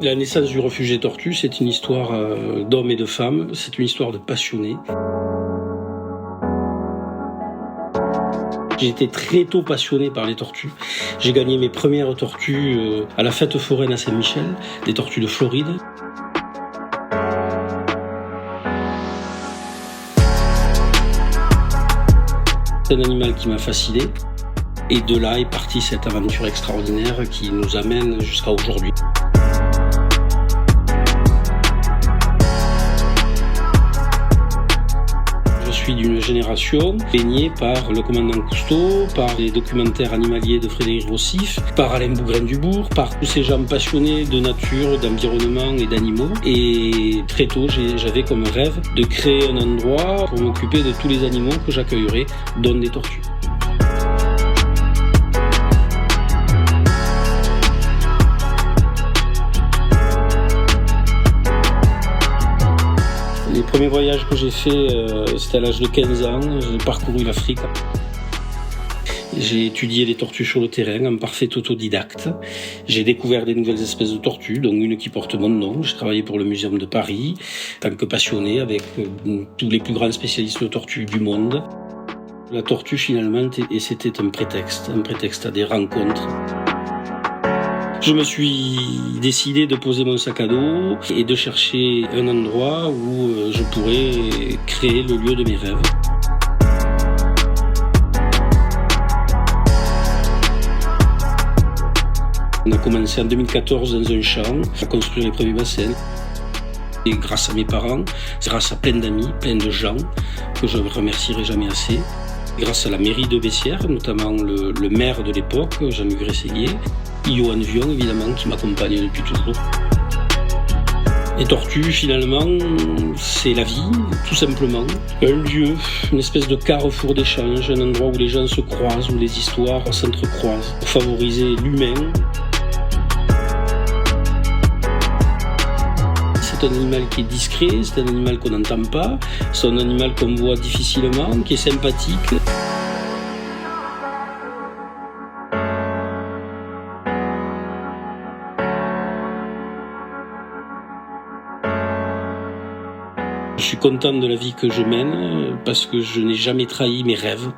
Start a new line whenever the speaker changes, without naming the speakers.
La naissance du refuge des tortues, c'est une histoire d'hommes et de femmes, c'est une histoire de passionnés. J'ai été très tôt passionné par les tortues. J'ai gagné mes premières tortues à la fête foraine à Saint-Michel, des tortues de Floride. C'est un animal qui m'a fasciné. Et de là est partie cette aventure extraordinaire qui nous amène jusqu'à aujourd'hui. Je suis d'une génération baignée par le commandant Cousteau, par les documentaires animaliers de Frédéric Rossif, par Alain Bougrain-Dubourg, par tous ces gens passionnés de nature, d'environnement et d'animaux. Et très tôt, j'avais comme rêve de créer un endroit pour m'occuper de tous les animaux que j'accueillerais, dont des tortues. Les premiers voyages que j'ai faits, c'était à l'âge de 15 ans. J'ai parcouru l'Afrique. J'ai étudié les tortues sur le terrain en parfait autodidacte. J'ai découvert des nouvelles espèces de tortues, dont une qui porte mon nom. J'ai travaillé pour le Muséum de Paris, en tant que passionné avec tous les plus grands spécialistes de tortues du monde. La tortue, finalement, c'était un prétexte à des rencontres. Je me suis décidé de poser mon sac à dos et de chercher un endroit où je pourrais créer le lieu de mes rêves. On a commencé en 2014 dans un champ à construire les premiers bassins. Et grâce à mes parents, grâce à plein d'amis, plein de gens que je ne remercierai jamais assez, grâce à la mairie de Bessières, notamment le maire de l'époque, Jean-Luc Grességuier, Johan Vion, évidemment, qui m'accompagne depuis toujours. Les tortues, finalement, c'est la vie, tout simplement. Un lieu, une espèce de carrefour d'échange, un endroit où les gens se croisent, où les histoires s'entrecroisent, pour favoriser l'humain. C'est un animal qui est discret, c'est un animal qu'on n'entend pas, c'est un animal qu'on voit difficilement, qui est sympathique. Je suis content de la vie que je mène parce que je n'ai jamais trahi mes rêves.